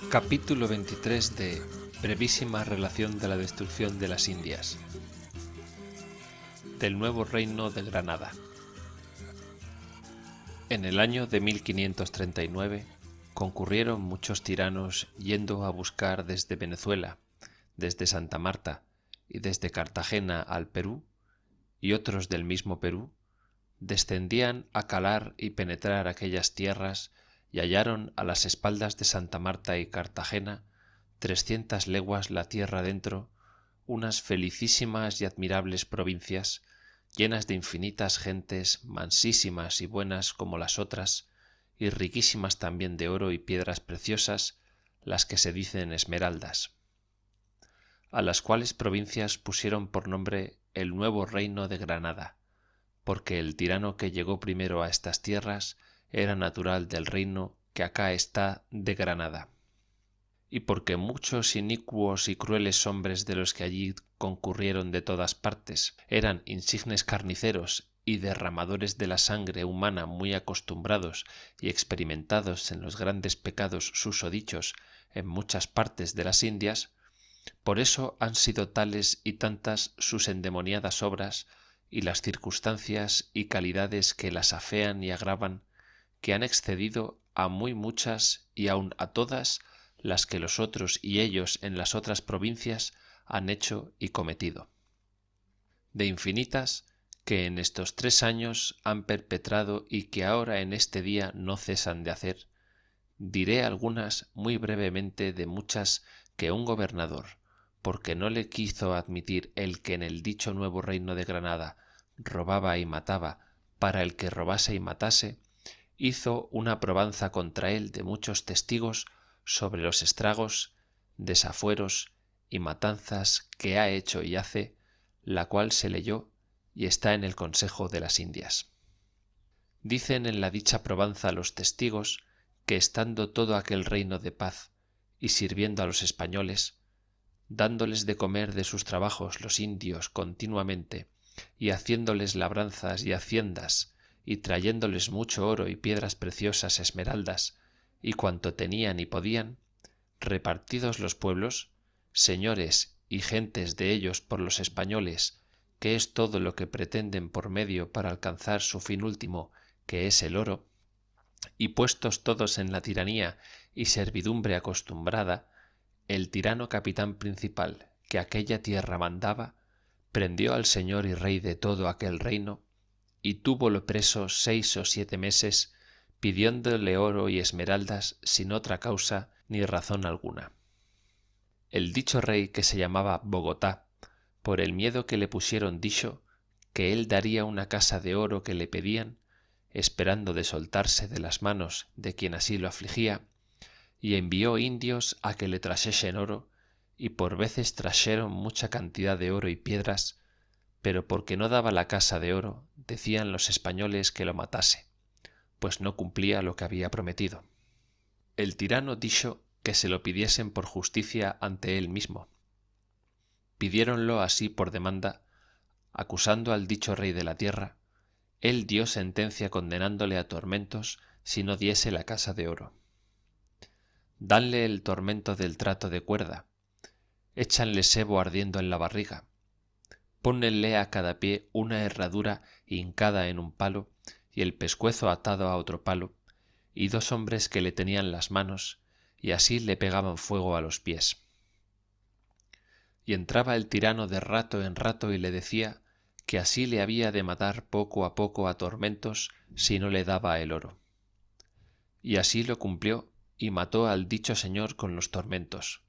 Capítulo 23 de Brevísima relación de la destrucción de las Indias, del nuevo reino de Granada. En el año de 1539 concurrieron muchos tiranos yendo a buscar desde Venezuela, desde Santa Marta y desde Cartagena al Perú, y otros del mismo Perú, descendían a calar y penetrar aquellas tierras y hallaron a las espaldas de Santa Marta y Cartagena, 300 leguas la tierra dentro, unas felicísimas y admirables provincias, llenas de infinitas gentes, mansísimas y buenas como las otras, y riquísimas también de oro y piedras preciosas, las que se dicen esmeraldas. A las cuales provincias pusieron por nombre el nuevo reino de Granada, porque el tirano que llegó primero a estas tierras era natural del reino que acá está de Granada, y porque muchos inicuos y crueles hombres de los que allí concurrieron de todas partes eran insignes carniceros y derramadores de la sangre humana muy acostumbrados y experimentados en los grandes pecados susodichos en muchas partes de las Indias, por eso han sido tales y tantas sus endemoniadas obras y las circunstancias y calidades que las afean y agravan, que han excedido a muy muchas y aun a todas las que los otros y ellos en las otras provincias han hecho y cometido. De infinitas que en estos 3 años han perpetrado y que ahora en este día no cesan de hacer, diré algunas muy brevemente de muchas que un gobernador, porque no le quiso admitir el que en el dicho nuevo reino de Granada robaba y mataba para el que robase y matase, hizo una probanza contra él de muchos testigos sobre los estragos, desafueros y matanzas que ha hecho y hace, la cual se leyó y está en el Consejo de las Indias. Dicen en la dicha probanza los testigos que estando todo aquel reino de paz y sirviendo a los españoles, dándoles de comer de sus trabajos los indios continuamente y haciéndoles labranzas y haciendas y trayéndoles mucho oro y piedras preciosas, esmeraldas y cuanto tenían y podían, repartidos los pueblos, señores y gentes de ellos por los españoles, que es todo lo que pretenden por medio para alcanzar su fin último, que es el oro, y puestos todos en la tiranía y servidumbre acostumbrada, el tirano capitán principal que aquella tierra mandaba, prendió al señor y rey de todo aquel reino, y túvolo preso 6 o 7 meses, pidiéndole oro y esmeraldas sin otra causa ni razón alguna. El dicho rey, que se llamaba Bogotá, por el miedo que le pusieron dicho que él daría una casa de oro que le pedían, esperando de soltarse de las manos de quien así lo afligía, y envió indios a que le trayesen oro, y por veces trajeron mucha cantidad de oro y piedras, pero porque no daba la casa de oro, decían los españoles que lo matase, pues no cumplía lo que había prometido. El tirano dijo que se lo pidiesen por justicia ante él mismo. Pidiéronlo así por demanda, acusando al dicho rey de la tierra. Él dio sentencia condenándole a tormentos si no diese la casa de oro. Danle el tormento del trato de cuerda, échanle sebo ardiendo en la barriga, pónenle a cada pie una herradura hincada en un palo y el pescuezo atado a otro palo, y 2 hombres que le tenían las manos, y así le pegaban fuego a los pies. Y entraba el tirano de rato en rato y le decía que así le había de matar poco a poco a tormentos si no le daba el oro. Y así lo cumplió y mató al dicho señor con los tormentos.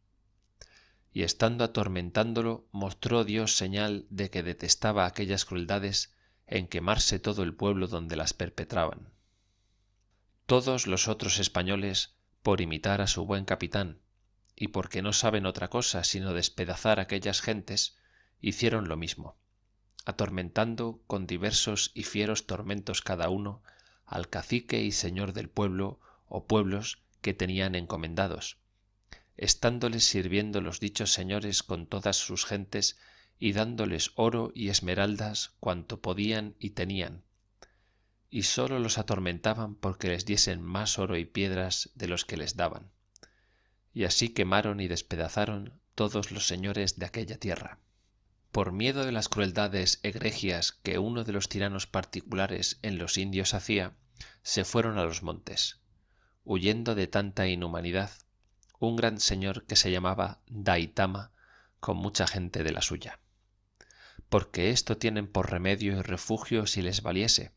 y estando atormentándolo mostró Dios señal de que detestaba aquellas crueldades en quemarse todo el pueblo donde las perpetraban. Todos los otros españoles, por imitar a su buen capitán, y porque no saben otra cosa sino despedazar aquellas gentes, hicieron lo mismo, atormentando con diversos y fieros tormentos cada uno al cacique y señor del pueblo o pueblos que tenían encomendados, estándoles sirviendo los dichos señores con todas sus gentes y dándoles oro y esmeraldas cuanto podían y tenían, y sólo los atormentaban porque les diesen más oro y piedras de los que les daban. Y así quemaron y despedazaron todos los señores de aquella tierra. Por miedo de las crueldades egregias que uno de los tiranos particulares en los indios hacía, se fueron a los montes, huyendo de tanta inhumanidad, un gran señor que se llamaba Daitama, con mucha gente de la suya. Porque esto tienen por remedio y refugio si les valiese,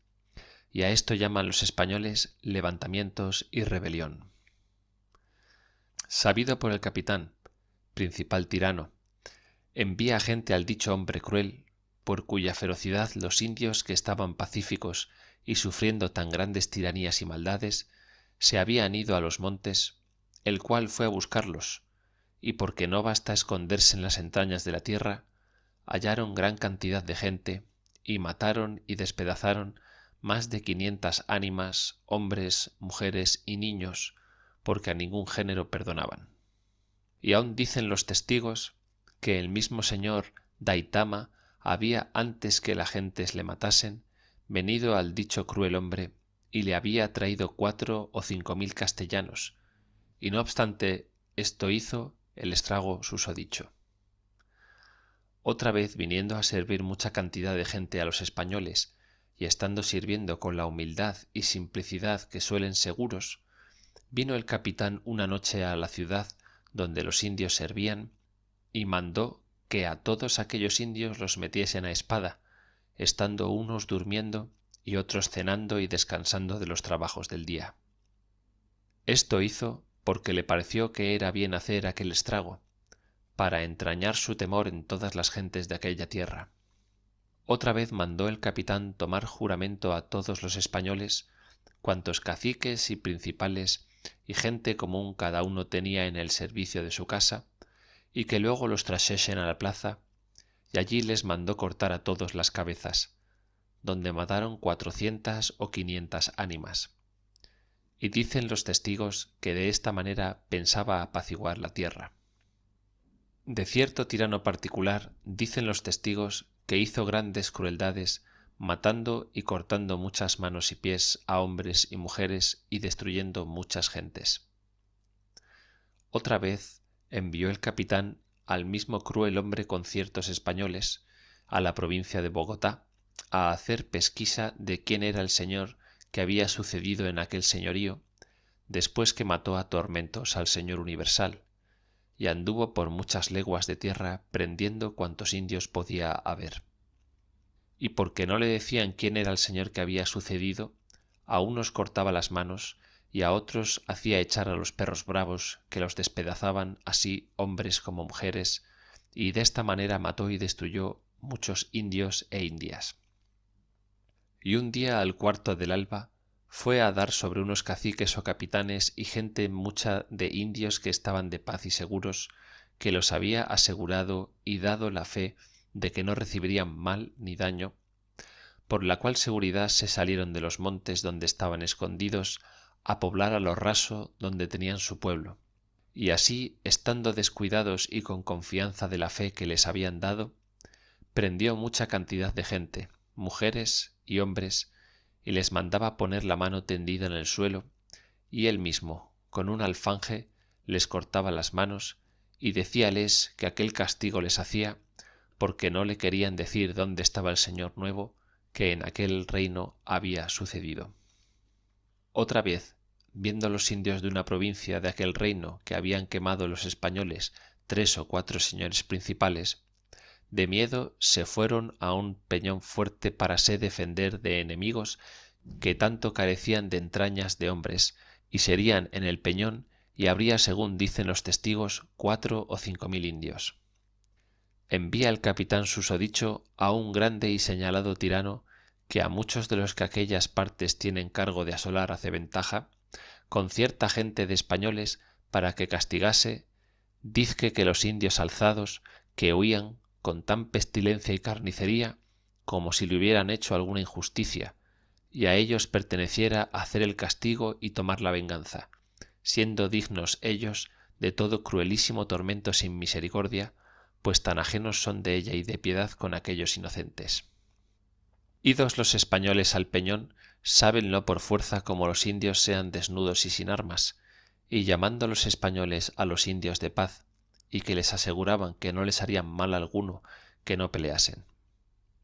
y a esto llaman los españoles levantamientos y rebelión. Sabido por el capitán, principal tirano, envía gente al dicho hombre cruel, por cuya ferocidad los indios que estaban pacíficos y sufriendo tan grandes tiranías y maldades, se habían ido a los montes, el cual fue a buscarlos, y porque no basta esconderse en las entrañas de la tierra, hallaron gran cantidad de gente, y mataron y despedazaron más de 500 ánimas, hombres, mujeres y niños, porque a ningún género perdonaban. Y aún dicen los testigos que el mismo señor Daitama había, antes que las gentes le matasen, venido al dicho cruel hombre y le había traído 4 o 5 mil castellanos, y no obstante esto hizo el estrago susodicho. Otra vez, viniendo a servir mucha cantidad de gente a los españoles, y estando sirviendo con la humildad y simplicidad que suelen seguros, vino el capitán una noche a la ciudad donde los indios servían, y mandó que a todos aquellos indios los metiesen a espada, estando unos durmiendo y otros cenando y descansando de los trabajos del día. Esto hizo porque le pareció que era bien hacer aquel estrago, para entrañar su temor en todas las gentes de aquella tierra. Otra vez mandó el capitán tomar juramento a todos los españoles, cuantos caciques y principales y gente común cada uno tenía en el servicio de su casa, y que luego los trasesen a la plaza, y allí les mandó cortar a todos las cabezas, donde mataron 400 o 500 ánimas. Y dicen los testigos que de esta manera pensaba apaciguar la tierra. De cierto tirano particular dicen los testigos que hizo grandes crueldades, matando y cortando muchas manos y pies a hombres y mujeres y destruyendo muchas gentes. Otra vez envió el capitán al mismo cruel hombre con ciertos españoles a la provincia de Bogotá a hacer pesquisa de quién era el señor que había sucedido en aquel señorío, después que mató a tormentos al señor universal, y anduvo por muchas leguas de tierra prendiendo cuantos indios podía haber. Y porque no le decían quién era el señor que había sucedido, a unos cortaba las manos y a otros hacía echar a los perros bravos que los despedazaban así hombres como mujeres, y de esta manera mató y destruyó muchos indios e indias. Y un día al cuarto del alba fue a dar sobre unos caciques o capitanes y gente mucha de indios que estaban de paz y seguros, que los había asegurado y dado la fe de que no recibirían mal ni daño, por la cual seguridad se salieron de los montes donde estaban escondidos a poblar a lo raso donde tenían su pueblo, y así, estando descuidados y con confianza de la fe que les habían dado, prendió mucha cantidad de gente, mujeres y hombres, y les mandaba poner la mano tendida en el suelo, y él mismo, con un alfanje, les cortaba las manos, y decíales que aquel castigo les hacía, porque no le querían decir dónde estaba el señor nuevo que en aquel reino había sucedido. Otra vez, viendo los indios de una provincia de aquel reino que habían quemado los españoles 3 o 4 señores principales, de miedo se fueron a un peñón fuerte para se defender de enemigos que tanto carecían de entrañas de hombres, y serían en el peñón y habría, según dicen los testigos, 4 o 5.000 indios. Envía el capitán susodicho a un grande y señalado tirano que a muchos de los que aquellas partes tienen cargo de asolar hace ventaja, con cierta gente de españoles para que castigase, dizque que los indios alzados, que huían con tan pestilencia y carnicería, como si le hubieran hecho alguna injusticia, y a ellos perteneciera hacer el castigo y tomar la venganza, siendo dignos ellos de todo cruelísimo tormento sin misericordia, pues tan ajenos son de ella y de piedad con aquellos inocentes. Idos los españoles al peñón, sábenlo por fuerza como los indios sean desnudos y sin armas, y llamando los españoles a los indios de paz, y que les aseguraban que no les harían mal alguno que no peleasen.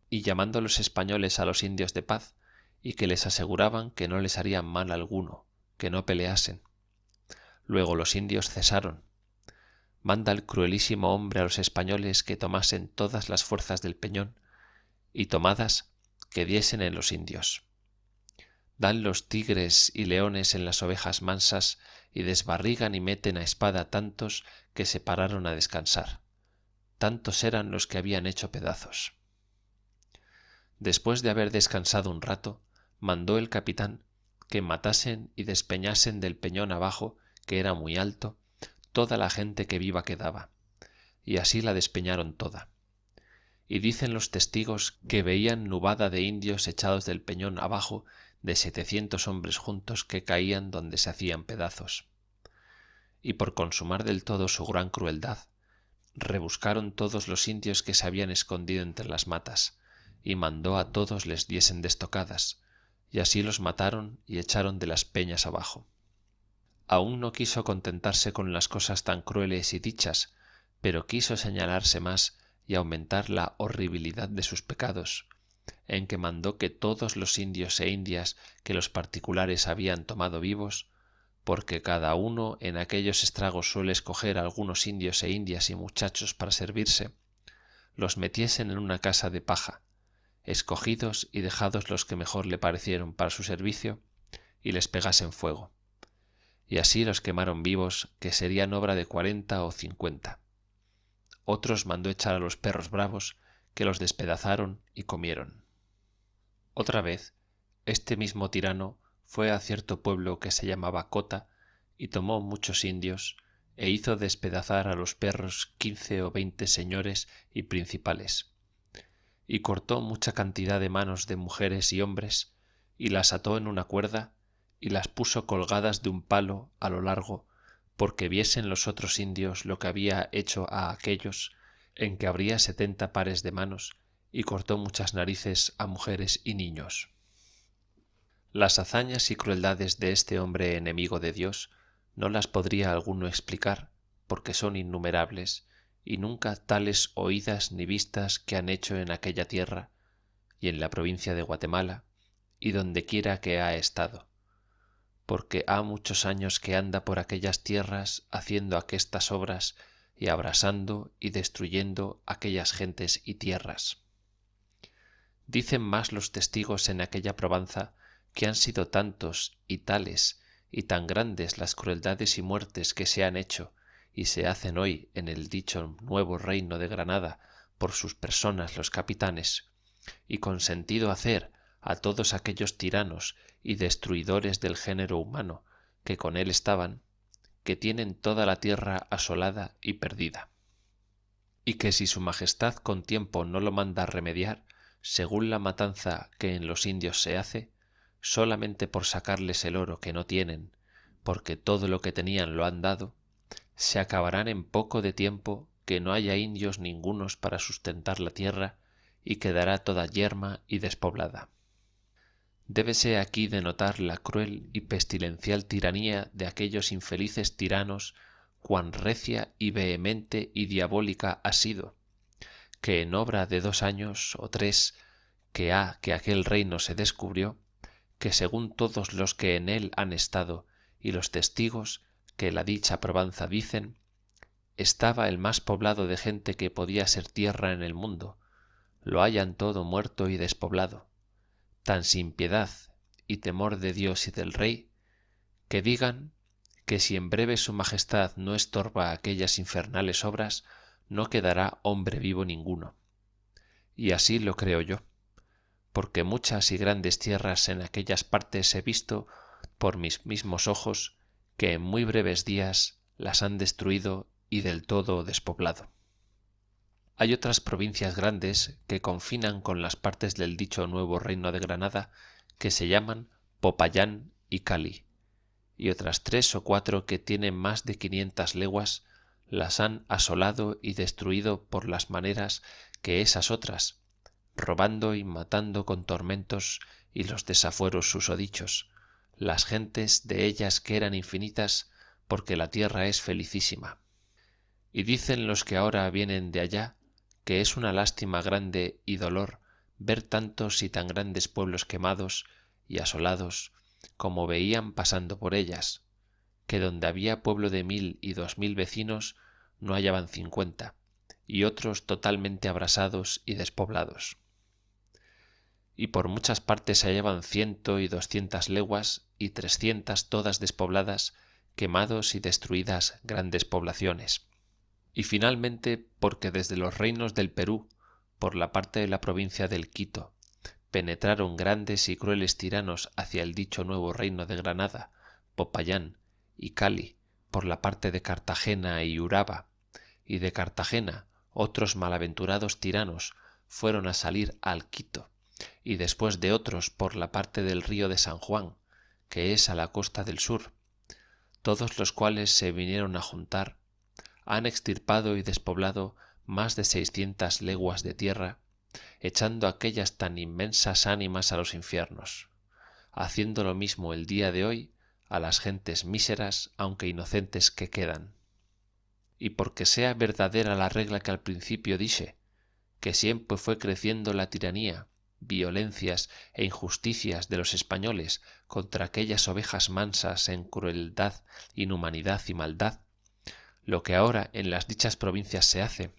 Y llamando los españoles a los indios de paz, y que les aseguraban que no les harían mal alguno que no peleasen. Luego los indios cesaron. Manda el cruelísimo hombre a los españoles que tomasen todas las fuerzas del peñón, y tomadas, que diesen en los indios. Dan los tigres y leones en las ovejas mansas, y desbarrigan y meten a espada tantos que se pararon a descansar. Tantos eran los que habían hecho pedazos. Después de haber descansado un rato, mandó el capitán que matasen y despeñasen del peñón abajo, que era muy alto, toda la gente que viva quedaba, y así la despeñaron toda. Y dicen los testigos que veían nubada de indios echados del peñón abajo, de 700 hombres juntos que caían donde se hacían pedazos. Y por consumar del todo su gran crueldad, rebuscaron todos los indios que se habían escondido entre las matas, y mandó a todos les diesen de estocadas, y así los mataron y echaron de las peñas abajo. Aún no quiso contentarse con las cosas tan crueles y dichas, pero quiso señalarse más y aumentar la horribilidad de sus pecados, en que mandó que todos los indios e indias que los particulares habían tomado vivos, porque cada uno en aquellos estragos suele escoger algunos indios e indias y muchachos para servirse, los metiesen en una casa de paja, escogidos y dejados los que mejor le parecieron para su servicio, y les pegasen fuego. Y así los quemaron vivos, que serían obra de 40 o 50. Otros mandó echar a los perros bravos, que los despedazaron y comieron. Otra vez, este mismo tirano fue a cierto pueblo que se llamaba Cota, y tomó muchos indios, e hizo despedazar a los perros 15 o 20 señores y principales, y cortó mucha cantidad de manos de mujeres y hombres, y las ató en una cuerda, y las puso colgadas de un palo a lo largo, porque viesen los otros indios lo que había hecho a aquellos, en que habría 70 pares de manos, y cortó muchas narices a mujeres y niños. Las hazañas y crueldades de este hombre enemigo de Dios no las podría alguno explicar, porque son innumerables, y nunca tales oídas ni vistas que han hecho en aquella tierra, y en la provincia de Guatemala, y donde quiera que ha estado, porque ha muchos años que anda por aquellas tierras haciendo aquestas obras y abrasando y destruyendo aquellas gentes y tierras. Dicen más los testigos en aquella probanza que han sido tantos y tales y tan grandes las crueldades y muertes que se han hecho y se hacen hoy en el dicho nuevo reino de Granada por sus personas los capitanes, y consentido hacer a todos aquellos tiranos y destruidores del género humano que con él estaban, que tienen toda la tierra asolada y perdida, y que si su majestad con tiempo no lo manda remediar, según la matanza que en los indios se hace, solamente por sacarles el oro que no tienen, porque todo lo que tenían lo han dado, se acabarán en poco de tiempo que no haya indios ningunos para sustentar la tierra, y quedará toda yerma y despoblada. Débese aquí de notar la cruel y pestilencial tiranía de aquellos infelices tiranos, cuán recia y vehemente y diabólica ha sido, que en obra de 2 años o 3 que ha que aquel reino se descubrió, que según todos los que en él han estado y los testigos que la dicha probanza dicen, estaba el más poblado de gente que podía ser tierra en el mundo, lo hallan todo muerto y despoblado, tan sin piedad y temor de Dios y del Rey, que digan que si en breve su majestad no estorba aquellas infernales obras, no quedará hombre vivo ninguno. Y así lo creo yo, porque muchas y grandes tierras en aquellas partes he visto por mis mismos ojos, que en muy breves días las han destruido y del todo despoblado. Hay otras provincias grandes que confinan con las partes del dicho nuevo reino de Granada, que se llaman Popayán y Cali, y otras 3 o 4 que tienen más de 500 leguas, las han asolado y destruido por las maneras que esas otras, robando y matando con tormentos y los desafueros susodichos, las gentes de ellas que eran infinitas, porque la tierra es felicísima. Y dicen los que ahora vienen de allá, que es una lástima grande y dolor ver tantos y tan grandes pueblos quemados y asolados, como veían pasando por ellas, que donde había pueblo de 1000 y 2000 vecinos, no hallaban 50, y otros totalmente abrasados y despoblados. Y por muchas partes se hallaban 100 y 200 leguas y 300 todas despobladas, quemados y destruidas grandes poblaciones. Y finalmente porque desde los reinos del Perú, por la parte de la provincia del Quito, penetraron grandes y crueles tiranos hacia el dicho nuevo reino de Granada, Popayán y Cali, por la parte de Cartagena y Uraba, y de Cartagena otros malaventurados tiranos fueron a salir al Quito, y después de otros por la parte del río de San Juan, que es a la costa del sur, todos los cuales se vinieron a juntar, han extirpado y despoblado más de 600 leguas de tierra, echando aquellas tan inmensas ánimas a los infiernos, haciendo lo mismo el día de hoy a las gentes míseras, aunque inocentes, que quedan. Y porque sea verdadera la regla que al principio dije, que siempre fue creciendo la tiranía, violencias e injusticias de los españoles contra aquellas ovejas mansas en crueldad, inhumanidad y maldad, lo que ahora en las dichas provincias se hace,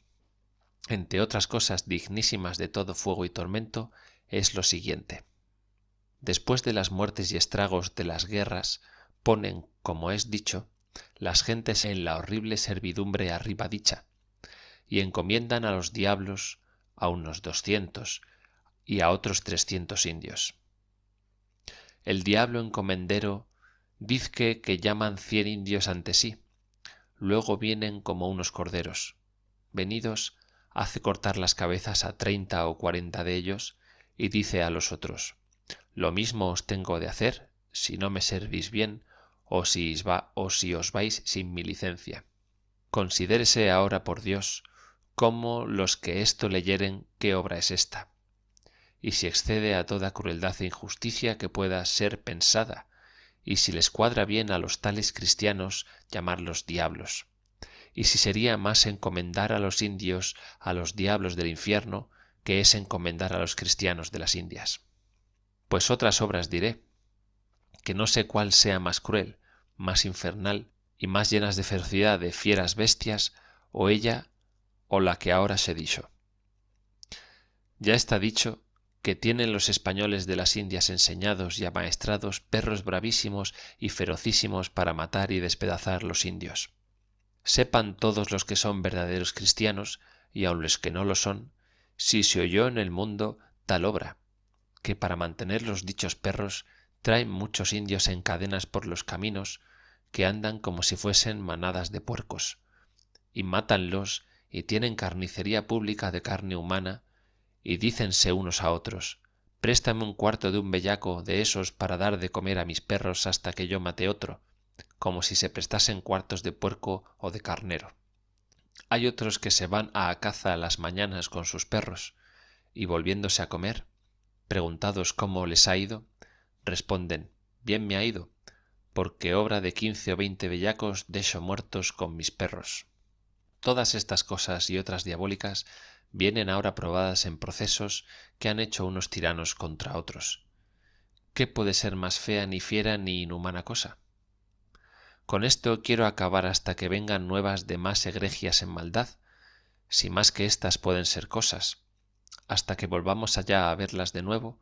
entre otras cosas dignísimas de todo fuego y tormento, es lo siguiente. Después de las muertes y estragos de las guerras, ponen, como es dicho, las gentes en la horrible servidumbre arriba dicha, y encomiendan a los diablos a unos 200 y a otros 300 indios. El diablo encomendero dizque que llaman 100 indios ante sí, luego vienen como unos corderos. Venidos, hace cortar las cabezas a 30 o 40 de ellos, y dice a los otros, lo mismo os tengo de hacer, si no me servís bien, o si os vais sin mi licencia. Considérese ahora por Dios, cómo los que esto leyeren, qué obra es esta, y si excede a toda crueldad e injusticia que pueda ser pensada, y si les cuadra bien a los tales cristianos llamarlos diablos, y si sería más encomendar a los indios a los diablos del infierno, que es encomendar a los cristianos de las Indias. Pues otras obras diré, que no sé cuál sea más cruel, más infernal y más llenas de ferocidad de fieras bestias, o ella o la que ahora se dicho. Ya está dicho que tienen los españoles de las Indias enseñados y amaestrados perros bravísimos y ferocísimos para matar y despedazar los indios. Sepan todos los que son verdaderos cristianos, y aun los que no lo son, si se oyó en el mundo tal obra, que para mantener los dichos perros traen muchos indios en cadenas por los caminos, que andan como si fuesen manadas de puercos, y mátanlos y tienen carnicería pública de carne humana, y dícense unos a otros, préstame un cuarto de un bellaco de esos para dar de comer a mis perros hasta que yo mate otro, como si se prestasen cuartos de puerco o de carnero. Hay otros que se van a caza a las mañanas con sus perros, y volviéndose a comer, preguntados cómo les ha ido, responden, bien me ha ido, porque obra de 15 o 20 bellacos dejo muertos con mis perros. Todas estas cosas y otras diabólicas vienen ahora probadas en procesos que han hecho unos tiranos contra otros. ¿Qué puede ser más fea ni fiera ni inhumana cosa? Con esto quiero acabar hasta que vengan nuevas de más egregias en maldad, si más que éstas pueden ser cosas, hasta que volvamos allá a verlas de nuevo,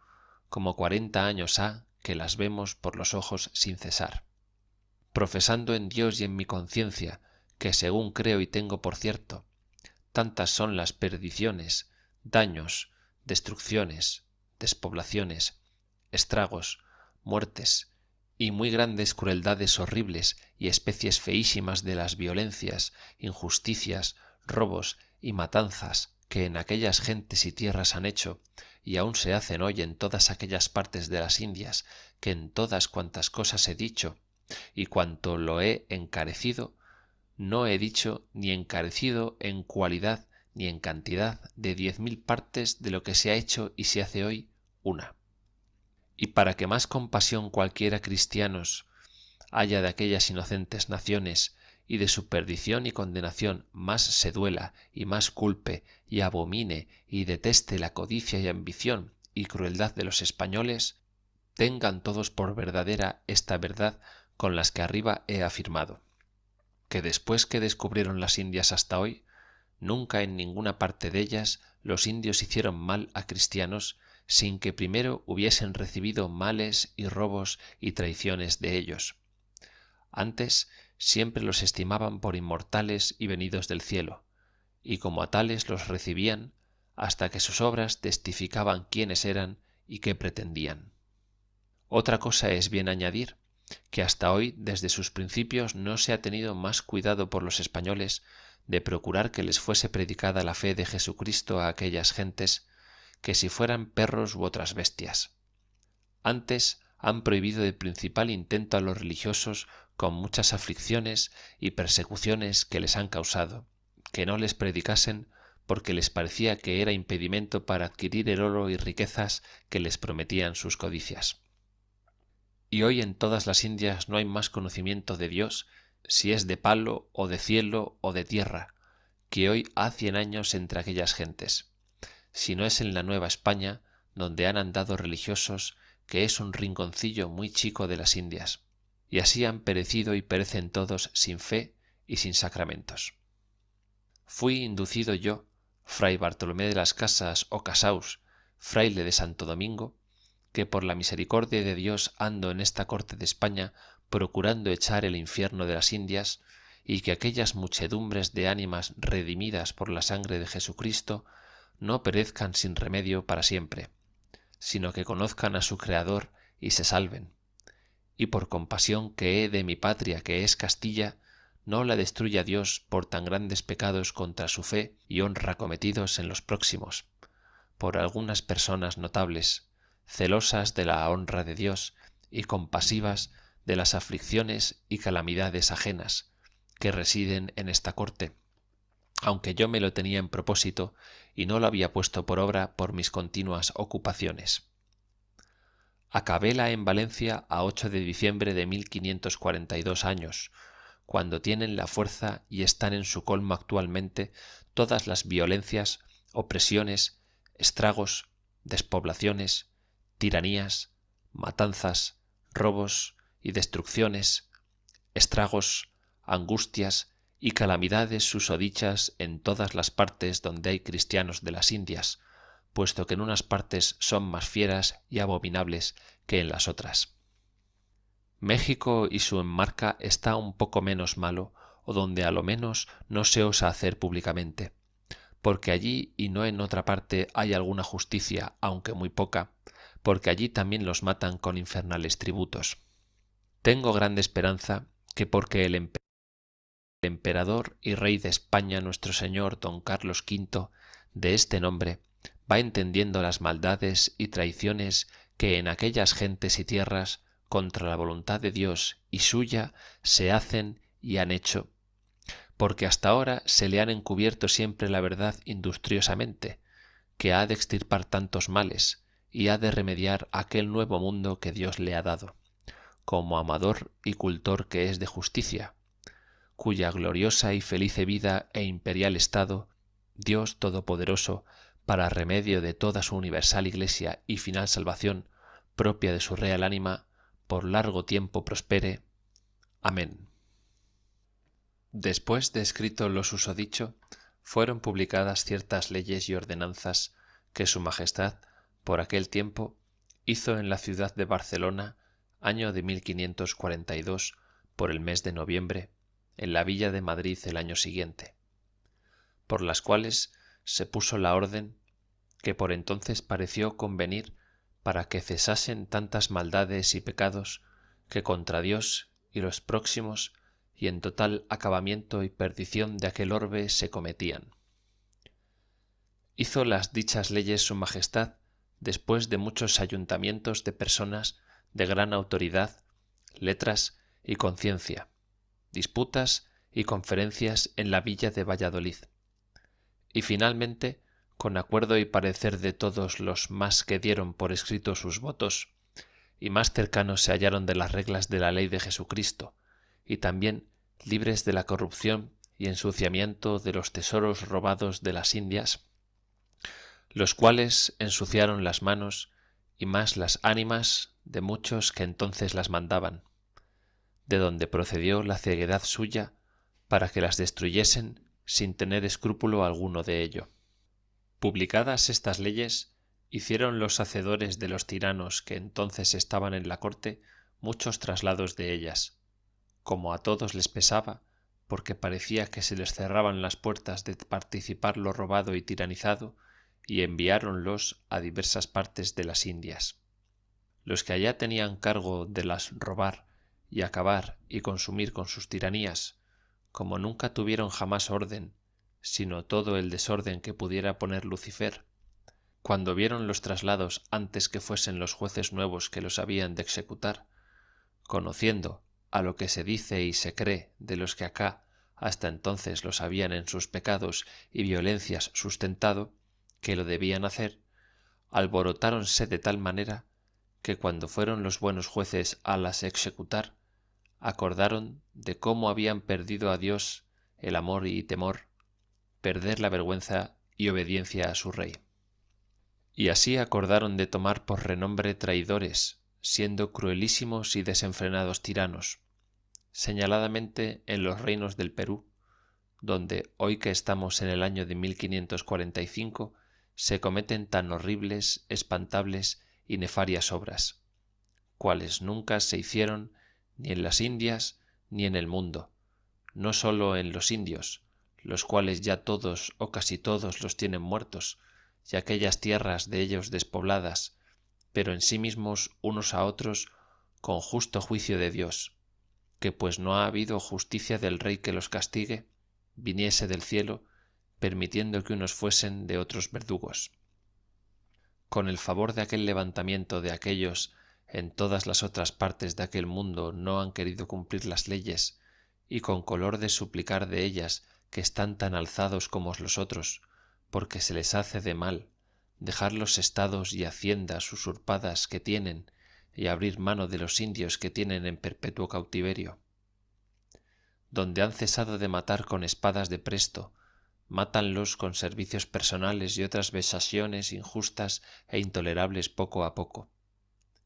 como 40 años ha que las vemos por los ojos sin cesar. profesando en Dios y en mi conciencia, que según creo y tengo por cierto, tantas son las perdiciones, daños, destrucciones, despoblaciones, estragos, muertes y muy grandes crueldades horribles y especies feísimas de las violencias, injusticias, robos y matanzas que en aquellas gentes y tierras han hecho y aun se hacen hoy en todas aquellas partes de las Indias, que en todas cuantas cosas he dicho y cuanto lo he encarecido, no he dicho ni encarecido en cualidad ni en cantidad de 10.000 partes de lo que se ha hecho y se hace hoy una. Y para que más compasión cualquiera cristianos haya de aquellas inocentes naciones y de su perdición y condenación más se duela y más culpe y abomine y deteste la codicia y ambición y crueldad de los españoles, tengan todos por verdadera esta verdad con las que arriba he afirmado, que después que descubrieron las Indias hasta hoy, nunca en ninguna parte de ellas los indios hicieron mal a cristianos sin que primero hubiesen recibido males y robos y traiciones de ellos. Antes siempre los estimaban por inmortales y venidos del cielo, y como a tales los recibían, hasta que sus obras testificaban quiénes eran y qué pretendían. Otra cosa es bien añadir, que hasta hoy desde sus principios no se ha tenido más cuidado por los españoles de procurar que les fuese predicada la fe de Jesucristo a aquellas gentes, que si fueran perros u otras bestias. Antes han prohibido de principal intento a los religiosos con muchas aflicciones y persecuciones que les han causado, que no les predicasen porque les parecía que era impedimento para adquirir el oro y riquezas que les prometían sus codicias. Y hoy en todas las Indias no hay más conocimiento de Dios, si es de palo o de cielo o de tierra, que hoy ha 100 años entre aquellas gentes, si no es en la Nueva España, donde han andado religiosos, que es un rinconcillo muy chico de las Indias, y así han perecido y perecen todos sin fe y sin sacramentos. Fui inducido yo, fray Bartolomé de las Casas o Casaus, fraile de Santo Domingo, que por la misericordia de Dios ando en esta corte de España procurando echar el infierno de las Indias, y que aquellas muchedumbres de ánimas redimidas por la sangre de Jesucristo no perezcan sin remedio para siempre, sino que conozcan a su Creador y se salven, y por compasión que he de mi patria que es Castilla, no la destruya Dios por tan grandes pecados contra su fe y honra cometidos en los próximos, por algunas personas notables, celosas de la honra de Dios y compasivas de las aflicciones y calamidades ajenas, que residen en esta corte, aunque yo me lo tenía en propósito y no lo había puesto por obra por mis continuas ocupaciones. Acabéla en Valencia a 8 de diciembre de 1542 años, cuando tienen la fuerza y están en su colmo actualmente todas las violencias, opresiones, estragos, despoblaciones, tiranías, matanzas, robos y destrucciones, estragos, angustias y calamidades susodichas en todas las partes donde hay cristianos de las Indias, puesto que en unas partes son más fieras y abominables que en las otras. México y su enmarca está un poco menos malo, o donde a lo menos no se osa hacer públicamente, porque allí y no en otra parte hay alguna justicia, aunque muy poca, porque allí también los matan con infernales tributos. Tengo grande esperanza que porque el emperador y rey de España nuestro señor don Carlos V, de este nombre, va entendiendo las maldades y traiciones que en aquellas gentes y tierras contra la voluntad de Dios y suya se hacen y han hecho, porque hasta ahora se le han encubierto siempre la verdad industriosamente, que ha de extirpar tantos males y ha de remediar aquel nuevo mundo que Dios le ha dado, como amador y cultor que es de justicia, cuya gloriosa y felice vida e imperial estado, Dios Todopoderoso, para remedio de toda su universal Iglesia y final salvación propia de su real ánima, por largo tiempo prospere. Amén. Después de escrito lo susodicho, fueron publicadas ciertas leyes y ordenanzas que su Majestad, por aquel tiempo, hizo en la ciudad de Barcelona, año de 1542, por el mes de noviembre, en la villa de Madrid el año siguiente, por las cuales se puso la orden que por entonces pareció convenir para que cesasen tantas maldades y pecados que contra Dios y los próximos y en total acabamiento y perdición de aquel orbe se cometían. Hizo las dichas leyes su Majestad después de muchos ayuntamientos de personas de gran autoridad, letras y conciencia, disputas y conferencias en la villa de Valladolid, y finalmente, con acuerdo y parecer de todos los más que dieron por escrito sus votos, y más cercanos se hallaron de las reglas de la ley de Jesucristo, y también libres de la corrupción y ensuciamiento de los tesoros robados de las Indias, los cuales ensuciaron las manos y más las ánimas de muchos que entonces las mandaban, de donde procedió la ceguedad suya para que las destruyesen sin tener escrúpulo alguno de ello. Publicadas estas leyes, hicieron los hacedores de los tiranos que entonces estaban en la corte muchos traslados de ellas, como a todos les pesaba, porque parecía que se les cerraban las puertas de participar lo robado y tiranizado, y enviáronlos a diversas partes de las Indias. Los que allá tenían cargo de las robar y acabar y consumir con sus tiranías, como nunca tuvieron jamás orden, sino todo el desorden que pudiera poner Lucifer, cuando vieron los traslados antes que fuesen los jueces nuevos que los habían de executar, conociendo a lo que se dice y se cree de los que acá hasta entonces los habían en sus pecados y violencias sustentado, que lo debían hacer, alborotáronse de tal manera que cuando fueron los buenos jueces a las executar, acordaron de cómo habían perdido a Dios el amor y temor, perder la vergüenza y obediencia a su rey. Y así acordaron de tomar por renombre traidores, siendo cruelísimos y desenfrenados tiranos, señaladamente en los reinos del Perú, donde hoy que estamos en el año de 1545 se cometen tan horribles, espantables y nefarias obras, cuales nunca se hicieron ni en las Indias ni en el mundo, no sólo en los indios, los cuales ya todos o casi todos los tienen muertos, y aquellas tierras de ellos despobladas, pero en sí mismos unos a otros con justo juicio de Dios, que pues no ha habido justicia del rey que los castigue, viniese del cielo, permitiendo que unos fuesen de otros verdugos. Con el favor de aquel levantamiento de aquellos en todas las otras partes de aquel mundo no han querido cumplir las leyes, y con color de suplicar de ellas que están tan alzados como los otros, porque se les hace de mal dejar los estados y haciendas usurpadas que tienen y abrir mano de los indios que tienen en perpetuo cautiverio. Donde han cesado de matar con espadas de presto, mátanlos con servicios personales y otras vexaciones injustas e intolerables poco a poco.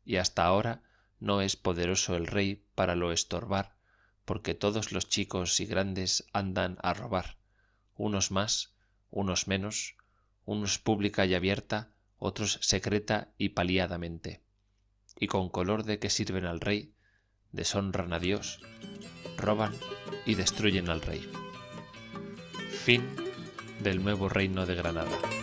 Y hasta ahora no es poderoso el rey para lo estorbar, porque todos los chicos y grandes andan a robar, unos más, unos menos, unos pública y abierta, otros secreta y paliadamente, y con color de que sirven al rey, deshonran a Dios, roban y destruyen al rey. Fin del Nuevo Reino de Granada.